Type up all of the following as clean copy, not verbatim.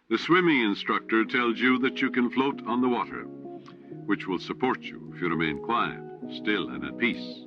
The swimming instructor tells you that you can float on the water, which will support you if you remain quiet, still, and at peace.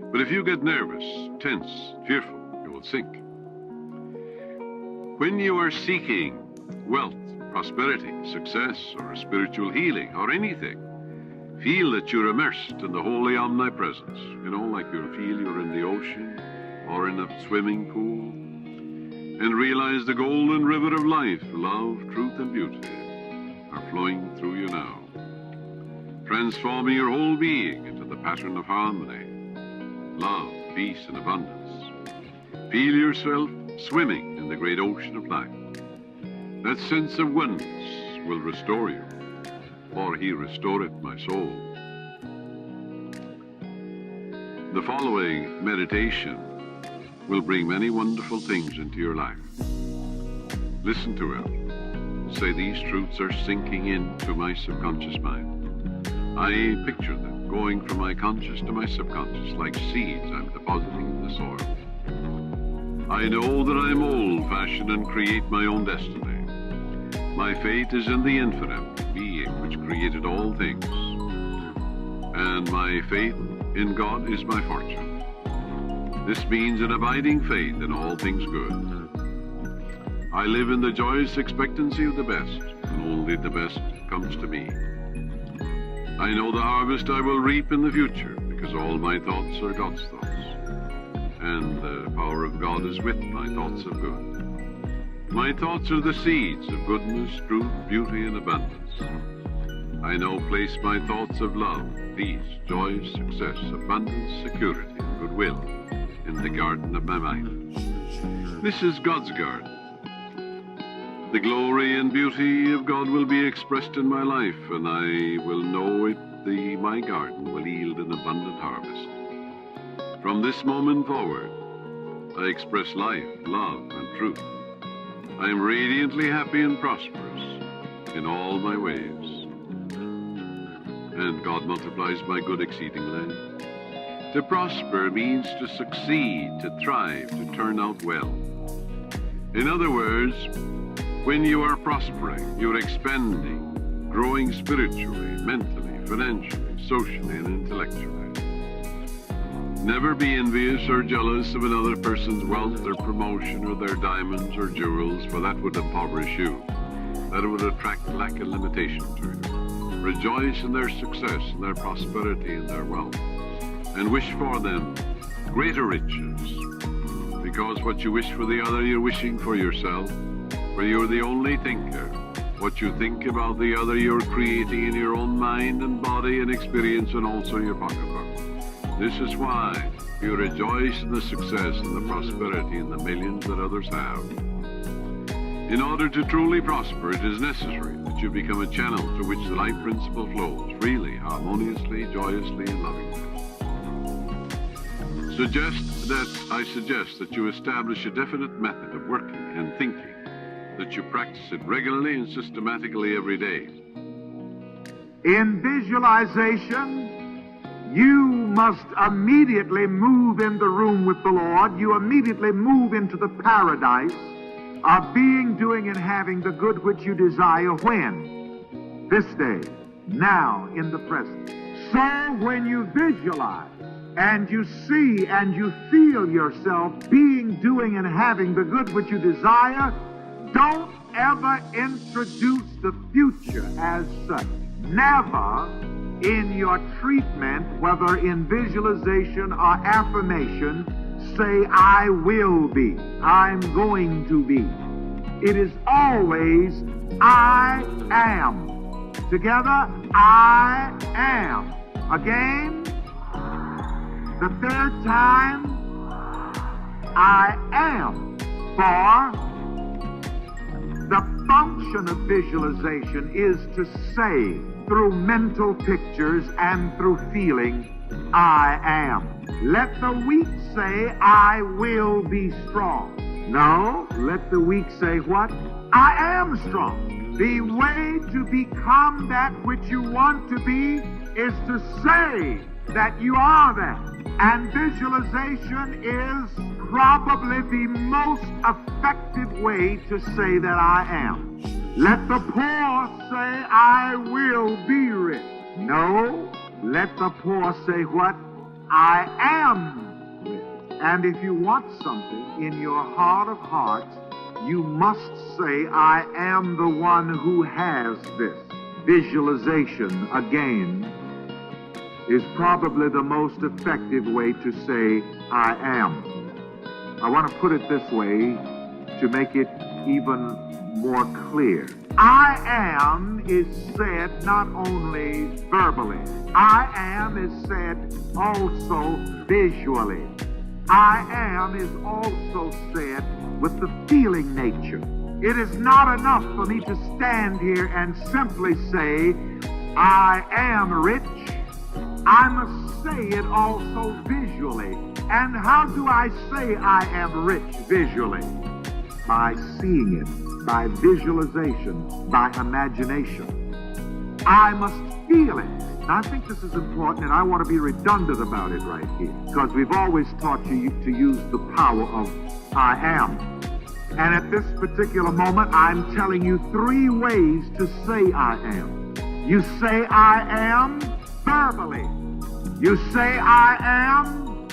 But if you get nervous, tense, fearful, you will sink. When you are seeking wealth, prosperity, success, or spiritual healing, or anything, feel that you're immersed in the holy omnipresence. Like you feel you're in the ocean or in a swimming pool. And realize the golden river of life, love, truth, and beauty are flowing through you now, transforming your whole being into the pattern of harmony, love, peace, and abundance. Feel yourself swimming in the great ocean of life. That sense of oneness will restore you, for he restoreth my soul. The following meditation will bring many wonderful things into your life. Listen to it. Say, these truths are sinking into my subconscious mind. I picture them going from my conscious to my subconscious like seeds I'm depositing in the soil. I know that I'm old-fashioned and create my own destiny. My faith is in the infinite being which created all things. And my faith in God is my fortune. This means an abiding faith in all things good. I live in the joyous expectancy of the best, and only the best comes to me. I know the harvest I will reap in the future, because all my thoughts are God's thoughts. And the power of God is with my thoughts of good. My thoughts are the seeds of goodness, truth, beauty, and abundance. I now place my thoughts of love, peace, joy, success, abundance, security, and goodwill in the garden of my mind. This is God's garden. The glory and beauty of God will be expressed in my life, and I will know my garden will yield an abundant harvest. From this moment forward, I express life, love, and truth. I am radiantly happy and prosperous in all my ways. And God multiplies my good exceedingly. To prosper means to succeed, to thrive, to turn out well. In other words, when you are prospering, you're expanding, growing spiritually, mentally, financially, socially, and intellectually. Never be envious or jealous of another person's wealth or promotion or their diamonds or jewels, for that would impoverish you. That would attract lack and limitation to you. Rejoice in their success, in their prosperity, and their wealth, and wish for them greater riches, because what you wish for the other, you're wishing for yourself, for you're the only thinker. What you think about the other, you're creating in your own mind and body and experience, and also your pocketbook. This is why you rejoice in the success and the prosperity and the millions that others have. In order to truly prosper, it is necessary that you become a channel through which the life principle flows freely, harmoniously, joyously, and lovingly. I suggest that you establish a definite method of working and thinking, that you practice it regularly and systematically every day. In visualization, you must immediately move in the room with the Lord. You immediately move into the paradise of being, doing, and having the good which you desire. When? This day, now, in the present. So when you visualize and you see and you feel yourself being, doing, and having the good which you desire, don't ever introduce the future as such. Never in your treatment, whether in visualization or affirmation, say, I will be, I'm going to be. It is always, I am. Together, I am. Again, the third time, I am. For the function of visualization is to say, through mental pictures and through feeling, I am. Let the weak say, I will be strong. No, let the weak say what? I am strong. The way to become that which you want to be is to say that you are that. And visualization is probably the most effective way to say that I am. Let the poor say, I will be rich. No, let the poor say what? I am rich. And if you want something in your heart of hearts, you must say, I am the one who has this. Visualization, again, is probably the most effective way to say, I am. I want to put it this way to make it even more clear. I am is said not only verbally. I am is said also visually. I am is also said with the feeling nature. It is not enough for me to stand here and simply say, I am rich. I must say it also visually. And how do I say I am rich visually? By seeing it, by visualization, by imagination. I must feel it. Now, I think this is important, and I want to be redundant about it right here, because we've always taught you to use the power of I am. And at this particular moment, I'm telling you 3 ways to say I am. You say I am verbally. You say I am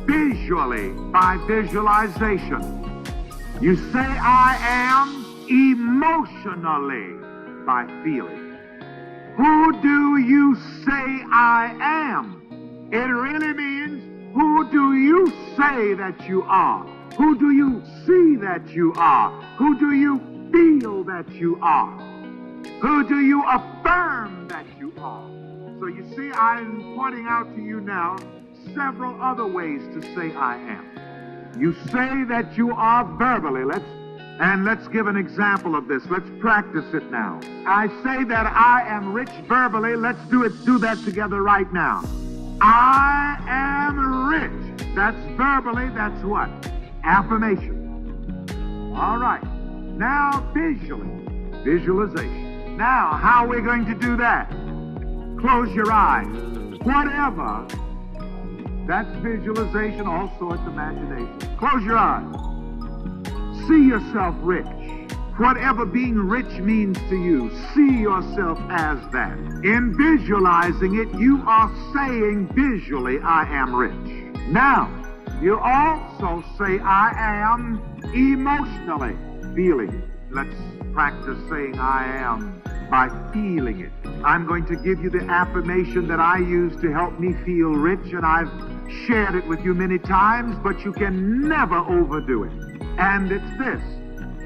visually, by visualization. You say I am emotionally, by feeling. Who do you say I am? It really means, who do you say that you are? Who do you see that you are? Who do you feel that you are? Who do you affirm that you are? So you see, I'm pointing out to you now several other ways to say I am. You say that you are verbally. Let's give an example of this. Let's practice it now. I say that I am rich verbally. Let's do that together right now. I am rich. That's verbally. That's what? Affirmation. All right. Now visually. Visualization. Now, how are we going to do that? Close your eyes. Whatever. That's visualization. Also, it's imagination. Close your eyes. See yourself rich. Whatever being rich means to you, see yourself as that. In visualizing it, you are saying visually, I am rich. Now, you also say, I am emotionally feeling. Let's practice saying I am by feeling it. I'm going to give you the affirmation that I use to help me feel rich, and I've shared it with you many times, but you can never overdo it. And it's this: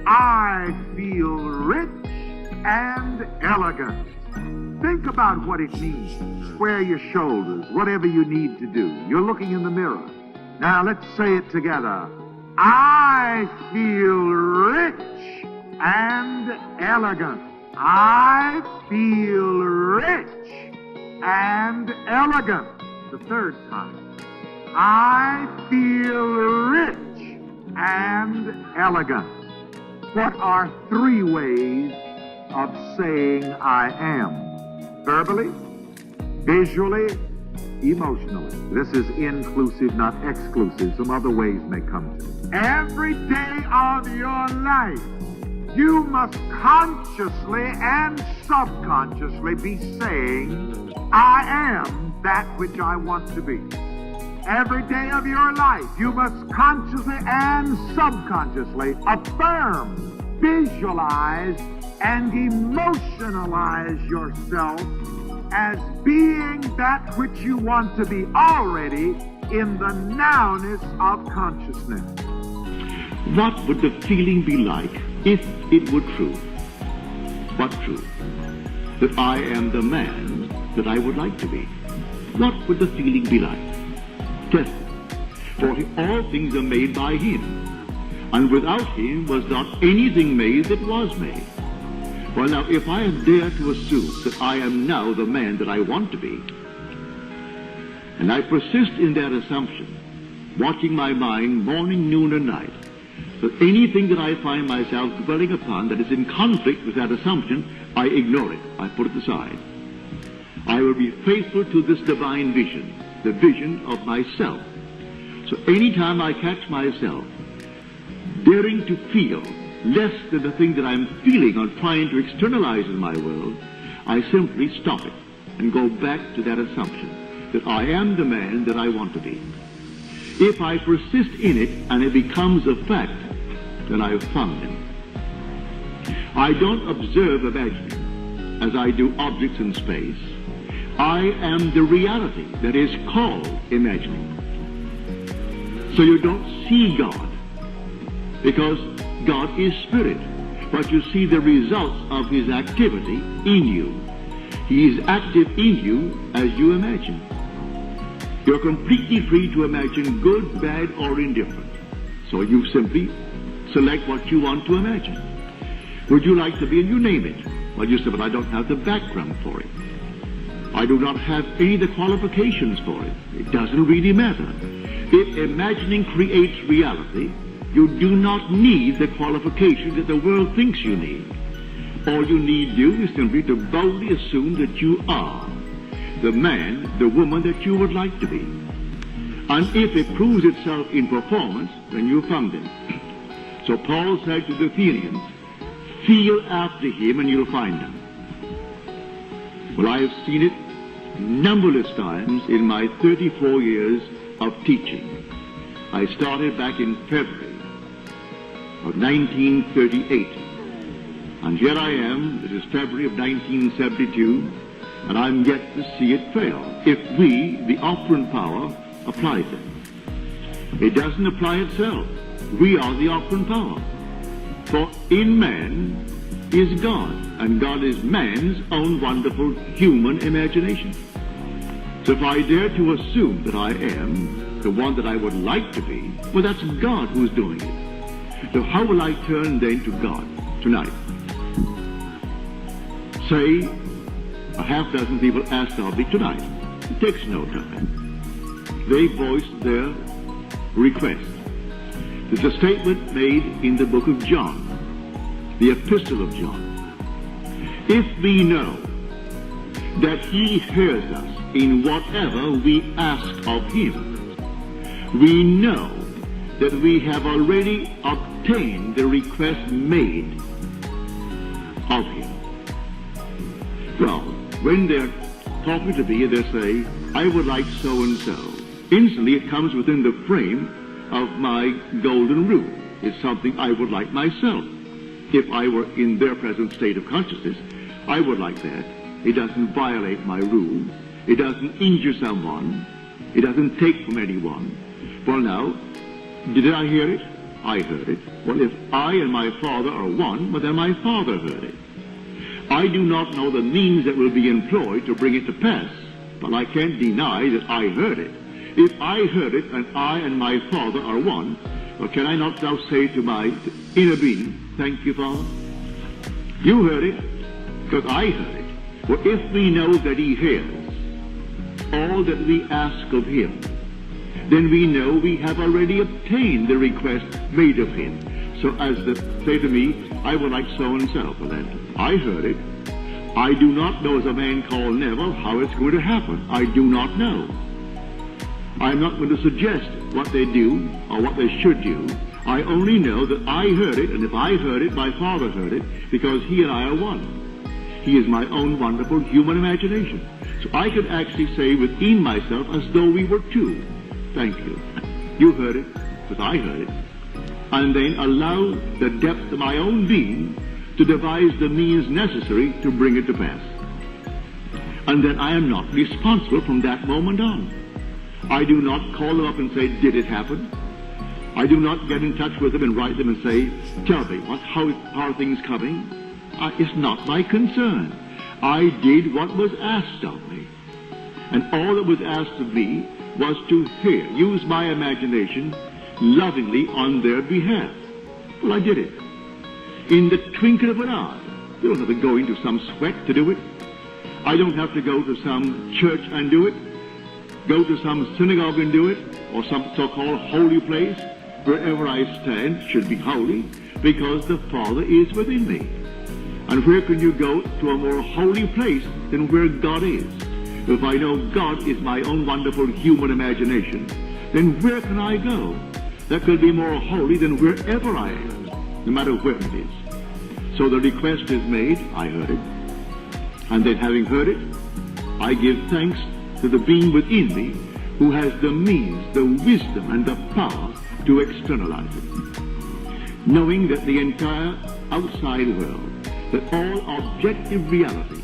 I feel rich and elegant. Think about what it means. Square your shoulders, whatever you need to do. You're looking in the mirror. Now let's say it together. I feel rich and elegant. I feel rich and elegant. The third time. I feel rich and elegant. What are 3 ways of saying I am? Verbally, visually, emotionally. This is inclusive, not exclusive. Some other ways may come to it. Every day of your life, you must consciously and subconsciously be saying, I am that which I want to be. Every day of your life, you must consciously and subconsciously affirm, visualize, and emotionalize yourself as being that which you want to be already in the nowness of consciousness. What would the feeling be like if it were true? What true? That I am the man that I would like to be. What would the feeling be like? Test it. For all things are made by him, and without him was not anything made that was made. Well, now, if I dare to assume that I am now the man that I want to be, and I persist in that assumption, watching my mind morning, noon, and night, that anything that I find myself dwelling upon that is in conflict with that assumption, I ignore it. I put it aside. I will be faithful to this divine vision, the vision of myself, So anytime I catch myself daring to feel less than the thing that I'm feeling or trying to externalize in my world, I simply stop it and go back to that assumption that I am the man that I want to be. If I persist in it and it becomes a fact, then I've found him. I don't observe imagining as I do objects in space. I am the reality that is called imagining. So you don't see God, because God is spirit, but you see the results of his activity in you. He is active in you as you imagine. You're completely free to imagine good, bad, or indifferent. So you simply select what you want to imagine. Would you like to be, and you name it? Well, you say, but I don't have the background for it. I do not have any of the qualifications for it. It doesn't really matter. If imagining creates reality, you do not need the qualifications that the world thinks you need. All you need to do is simply to boldly assume that you are the man, the woman that you would like to be. And if it proves itself in performance, then you found him. So Paul said to the Athenians, feel after him and you'll find him. Well, I have seen it numberless times in my 34 years of teaching. I started back in February of 1938. And here I am, it is February of 1972, and I'm yet to see it fail, if we, the operant power, applies it. It doesn't apply itself. We are the operant power. For in man is God, and God is man's own wonderful human imagination. So if I dare to assume that I am the one that I would like to be, well, that's God who's doing it. So how will I turn then to God tonight? Say, a half dozen people asked of me tonight. It takes no time. They voiced their request. There's a statement made in the book of John, the epistle of John. If we know that he hears us in whatever we ask of him, we know that we have already obtained the request made of him. Well, when they're talking to me and they say, I would like so-and-so, instantly it comes within the frame of my golden rule. It's something I would like myself. If I were in their present state of consciousness, I would like that. It doesn't violate my rule. It doesn't injure someone. It doesn't take from anyone. Well now, did I hear it? I heard it. Well, if I and my Father are one, well then my Father heard it. I do not know the means that will be employed to bring it to pass, but I can't deny that I heard it. If I heard it and I and my Father are one, well, can I not now say to my inner being, thank you, Father? You heard it, because I heard it. Well, if we know that he hears all that we ask of him, then we know we have already obtained the request made of him. So as they say to me, I would like so-and-so. Well then, I heard it. I do not know, as a man called Neville, how it's going to happen. I do not know. I'm not going to suggest what they do or what they should do. I only know that I heard it, and if I heard it, my Father heard it, because he and I are one. He is my own wonderful human imagination. So I could actually say within myself as though we were two. Thank you. You heard it, because I heard it. And then allow the depth of my own being to devise the means necessary to bring it to pass. And then I am not responsible from that moment on. I do not call them up and say, did it happen? I do not get in touch with them and write them and say, tell me, how are things coming? It's not my concern. I did what was asked of me. And all that was asked of me was to use my imagination lovingly on their behalf. Well, I did it. In the twinkle of an eye. You don't have to go into some sweat to do it. I don't have to go to some church and do it, go to some synagogue and do it, or some so-called holy place. Wherever I stand should be holy, because the Father is within me. And where can you go to a more holy place than where God is? If I know God is my own wonderful human imagination, then where can I go that could be more holy than wherever I am, no matter where it is? So the request is made, I heard it, and then having heard it, I give thanks to the being within me who has the means, the wisdom, and the power to externalize it. Knowing that the entire outside world, that all objective reality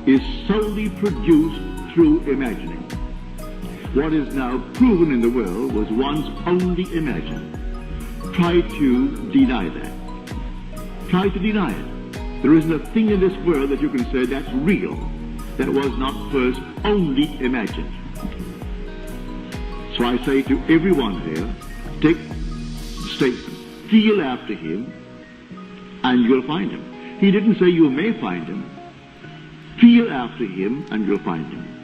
is solely produced through imagining. What is now proven in the world was once only imagined. Try to deny that. Try to deny it. There isn't a thing in this world that you can say that's real, that was not first only imagined. So I say to everyone here, take the statement, feel after him, and you'll find him. He didn't say you may find him. Feel after him, and you'll find him.